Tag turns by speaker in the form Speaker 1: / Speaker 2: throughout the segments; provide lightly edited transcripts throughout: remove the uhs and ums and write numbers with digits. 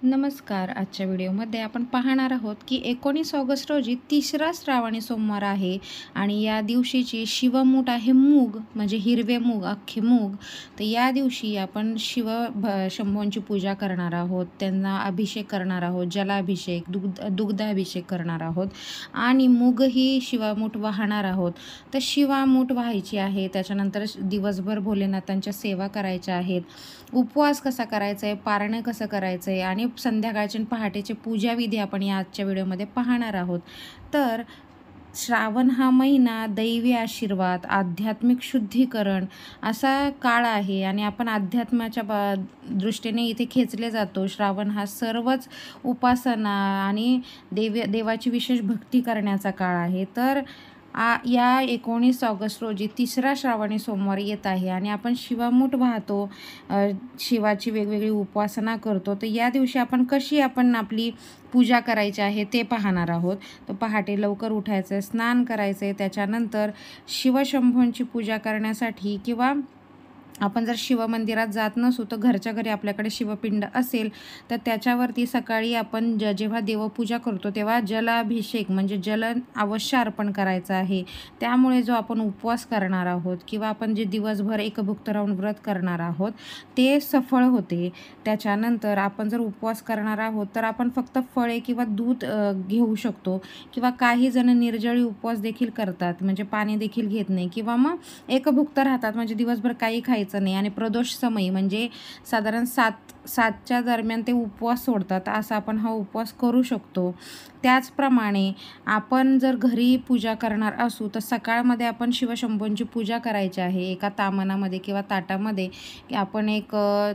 Speaker 1: नमस्कार. आजच्या व्हिडिओमध्ये आपण पाहणार आहोत की 19 ऑगस्ट रोजी तिसरा श्रावणी सोमवार आहे आणि या दिवशीची शिवमूठ आहे मूग, म्हणजे हिरवे मूग, अख्खे मूग. तर या दिवशी आपण शंभूंची पूजा करणार आहोत, त्यांना अभिषेक करणार आहोत, जलाभिषेक, दुग्धाभिषेक करणार आहोत आणि मूगही शिवामूठ वाहणार आहोत. तर शिवामूठ व्हायची आहे, त्याच्यानंतर दिवसभर भोलेनाथांच्या सेवा करायच्या आहेत. उपवास कसा करायचा आहे, पारणं कसं करायचं आहे आणि संध्याकाळचे आणि पहाटेचे पूजाविधी आपण या आजच्या व्हिडिओमध्ये पाहणार आहोत. तर श्रावण हा महिना दैवी आशीर्वाद, आध्यात्मिक शुद्धीकरण असा काळ आहे आणि आपण अध्यात्माच्या दृष्टीने इथे खेचले जातो. श्रावण हा सर्वच उपासना आणि देवाची विशेष भक्ती करण्याचा काळ आहे. तर या 19 ऑगस्ट रोजी तिसरा श्रावणी सोमवार येत आहे आणि आपण शिवामूठ वाहतो, शिवाची वेगवेगळी उपासना करतो. तर या दिवशी आपण आपली पूजा करायची आहे ते पाहणार आहोत. तर पहाटे लवकर उठायचं आहे, स्नान करायचं आहे, त्याच्यानंतर शिवशंभूंची पूजा करण्यासाठी किंवा आपण जर शिवमंदिरात जात नसू तर घरच्या घरी आपल्याकडे शिवपिंड असेल तर त्याच्यावरती सकाळी आपण जेव्हा देवपूजा करतो तेव्हा जलाभिषेक म्हणजे जल अवश्य अर्पण करायचं आहे. त्यामुळे जो आपण उपवास करणार आहोत किंवा आपण जे दिवसभर एकभुक्त राहून व्रत करणार आहोत ते सफळ होते. त्याच्यानंतर आपण जर उपवास करणार आहोत तर आपण फक्त फळे किंवा दूध घेऊ शकतो किंवा काही जण निर्जळी उपवास देखील करतात, म्हणजे पाणी देखील घेत नाही किंवा मग एकभुक्त राहतात, म्हणजे दिवसभर काही खायचं नाही आणि प्रदोष समयी म्हणजे साधारण 7च्या दरम्यान ते उपवास सोडतात. असा आपण हा उपवास करू शकतो. त्याचप्रमाणे आपण जर घरी पूजा करणार असू तर सकाळमध्ये आपण शिवशंभूंची पूजा करायची आहे. एका तामणामध्ये किंवा ताटामध्ये आपण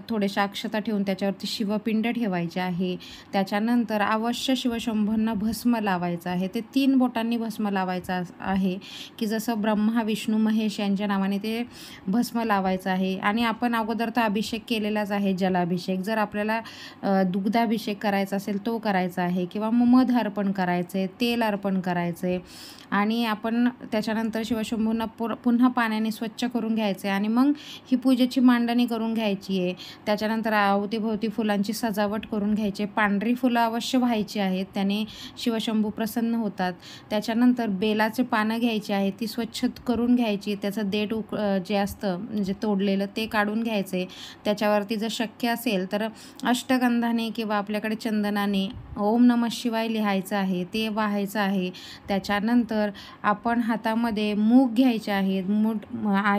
Speaker 1: थोडेशा अक्षता ठेवून त्याच्यावरती शिवपिंड ठेवायचे आहे. त्याच्यानंतर अवश्य शिवशंभूंना भस्म लावायचं आहे. ते 3 बोटांनी भस्म लावायचं आहे की जसं ब्रह्मा, विष्णू, महेश यांच्या नावाने ते भस्म लावायचं आहे. आणि आपण अगोदर तर अभिषेक केलेलाच आहे, जलाभिषेक. जर आपल्याला दुग्धाभिषेक करायचा असेल तो करायचा आहे किंवा मध अर्पण करायचं आहे, तेल अर्पण करायचं आहे आणि आपण त्याच्यानंतर शिवशंभूंना पुन्हा पाण्याने स्वच्छ करून घ्यायचं आहे आणि मग ही पूजेची मांडणी करून घ्यायची आहे. त्याच्यानंतर अवतीभोवती फुलांची सजावट करून घ्यायची. पांढरी फुलं अवश्य व्हायची आहेत, त्याने शिवशंभू प्रसन्न होतात. त्याच्यानंतर बेलाचे पानं घ्यायची आहेत, ती स्वच्छ करून घ्यायची. त्याचं देठ जे असतं म्हणजे तोडलेलं ते काढून घ्यायचं आहे. त्याच्यावरती जर शक्य असेल तर अष्टगंधाने किंवा आपल्याकडे चंदनाने ओम नमः शिवाय लिहायचं आहे, ते वाहायचं आहे. त्याच्यानंतर आपण हातामध्ये मूग घ्यायचे आहेत.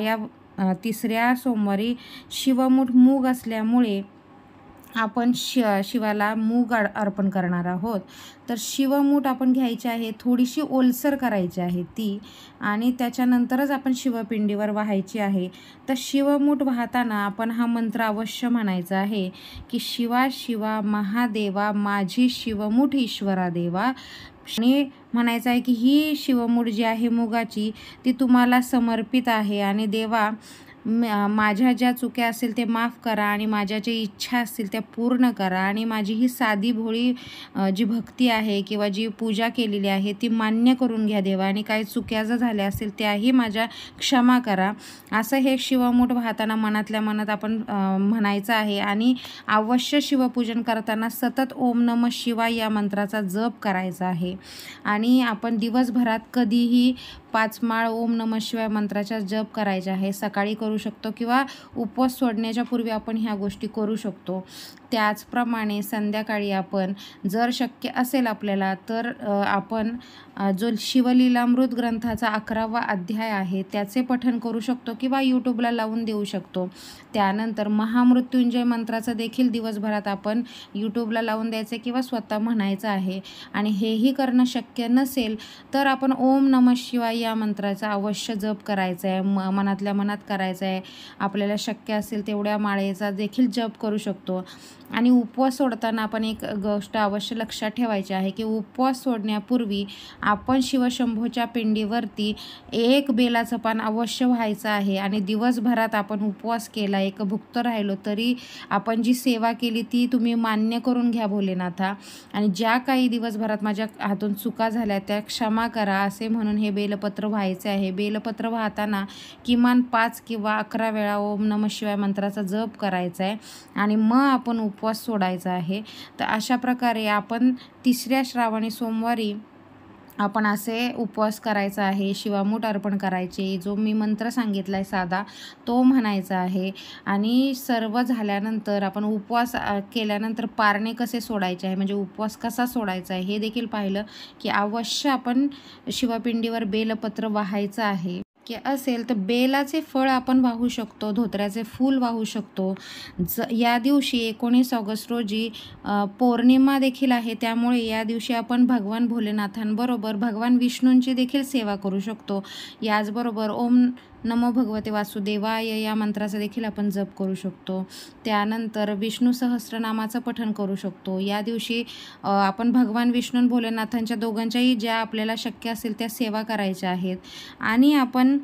Speaker 1: या तिसऱ्या सोमवारी शिवमूठ मूग असल्यामुळे आपण शिवाला मूग अर्पण करणार आहोत. तर शिवमूठ आपण घ्यायची आहे, थोडीशी ओलसर करायची आहे ती आणि त्याच्यानंतरच आपण शिवपिंडीवर वाहायची आहे. तर शिवमूठ वाहताना आपण हा मंत्र अवश्य म्हणायचा आहे की शिवा शिवा महादेवा माझी शिवमूठ ईश्वरा देवा. आणि म्हणायचं आहे की ही शिवमूठ जी आहे मुगाची ती तुम्हाला समर्पित आहे आणि देवा माझ्या ज्या चुक्या असेल ते माफ करा आणि माझ्या ज्या इच्छा असतील त्या पूर्ण करा आणि माझी ही साधी भोळी जी भक्ती आहे किंवा जी पूजा केलेली आहे ती मान्य करून घ्या देवा आणि काही चुक्या जर झाल्या असतील त्याही माझ्या क्षमा करा. असं हे शिवमूठ वाहताना मनातल्या मनात आपण म्हणायचं आहे आणि अवश्य शिवपूजन करताना सतत ओम नमः शिवाय या मंत्राचा जप करायचा आहे. आणि आपण दिवसभरात कधीही 5 माळ ओम नमः शिवाय मंत्राचा जप करायचा आहे. सकाळी करू शकतो किंवा उपवास सोडण्याच्या पूर्वी आपण ह्या गोष्टी करू शकतो. त्याचप्रमाणे संध्याकाळी आपण जर शक्य असेल आपल्याला तर आपण जो शिवलीलामृत ग्रंथाचा 11वा अध्याय आहे त्याचे पठण करू शकतो किंवा यूट्यूबला लावून देऊ शकतो. त्यानंतर महामृत्युंजय मंत्राचं देखील दिवसभरात आपण यूट्यूबला लावून द्यायचं किंवा स्वतः म्हणायचं आहे. आणि हेही करणं शक्य नसेल तर आपण ओम नमः शिवाय या मंत्राचा अवश्य जप करायचा आहे, मनातल्या मनात करायचा आहे. आपल्याला शक्य असेल तेवढ्या माळेचा देखील जप करू शकतो. आणि उपवास सोडताना आपण एक गोष्ट अवश्य लक्षात ठेवायची आहे की उपवास सोडण्यापूर्वी आपण शिवशंभूच्या पिंडीवरती 1 बेलाचं पान अवश्य व्हायचं आहे आणि दिवसभरात आपण उपवास केला, एकभुक्त राहिलो तरी आपण जी सेवा केली ती तुम्ही मान्य करून घ्या भोलेनाथा आणि ज्या काही दिवसभरात माझ्या हातून चुका झाल्या त्या क्षमा करा असे म्हणून हे बेलपत्र व्हायचे आहे. बेलपत्र वाहताना किमान 5 किंवा 11 वेळा ओम नमः शिवाय मंत्राचा जप करायचा आहे आणि मग आपण उपवास सोडायचा आहे. तर अशा प्रकारे आपण तिसऱ्या श्रावणी सोमवारी आपण असे उपवास करायचा आहे, शिवामूठ अर्पण करायचे. जो मी मंत्र सांगितला आहे साधा, तो म्हणायचा आहे. आणि सर्व झाल्यानंतर आपण उपवास केल्यानंतर पारणे कसे सोडायचे आहे, म्हणजे उपवास कसा सोडायचा आहे हे देखील पाहिलं, की अवश्य आपण शिवपिंडीवर बेलपत्र वाहायचं आहे. की असेल तर बेलाचे फळ आपण वाहू शकतो, धोत्र्याचे फूल वाहू शकतो. या दिवशी 19 ऑगस्ट रोजी पौर्णिमा देखील आहे, त्यामुळे या दिवशी आपण भगवान भोलेनाथांबरोबर भगवान विष्णूंची देखील सेवा करू शकतो. याचबरोबर ओम नमो भगवते वासुदेवाय या मंत्राचा देखील आपण जप करू शकतो. त्यानंतर विष्णू सहस्रनामाचं पठण करू शकतो. या दिवशी आपण भगवान विष्णू भोलेनाथांच्या दोघांच्याही ज्या आपल्याला शक्य असेल त्या सेवा करायच्या आहेत. आणि आपण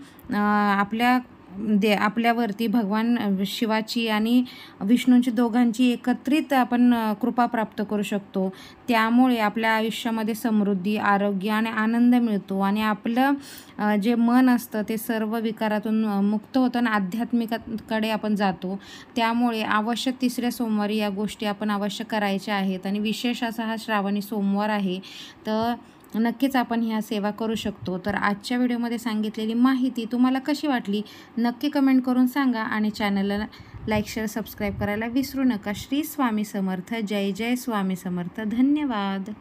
Speaker 1: आपल्यावरती भगवान शिवाची आणि विष्णूंची दोघांची एकत्रित आपण कृपा प्राप्त करू शकतो. त्यामुळे आपल्या आयुष्यामध्ये समृद्धी, आरोग्य आणि आनंद मिळतो आणि आपलं जे मन असतं ते सर्व विकारातून मुक्त होतं आणि आध्यात्मिकाकडे आपण जातो. त्यामुळे अवश्य तिसऱ्या सोमवारी या गोष्टी आपण अवश्य करायच्या आहेत. आणि विशेष असा हा श्रावणी सोमवार आहे, तर नक्कीच आपण ह्या सेवा करू शकतो. तर आजच्या व्हिडिओमध्ये सांगितलेली माहिती तुम्हाला कशी वाटली नक्की कमेंट करून सांगा. आणि चॅनलला लाईक, शेअर, सबस्क्राईब करायला विसरू नका. श्री स्वामी समर्थ. जय जय स्वामी समर्थ. धन्यवाद.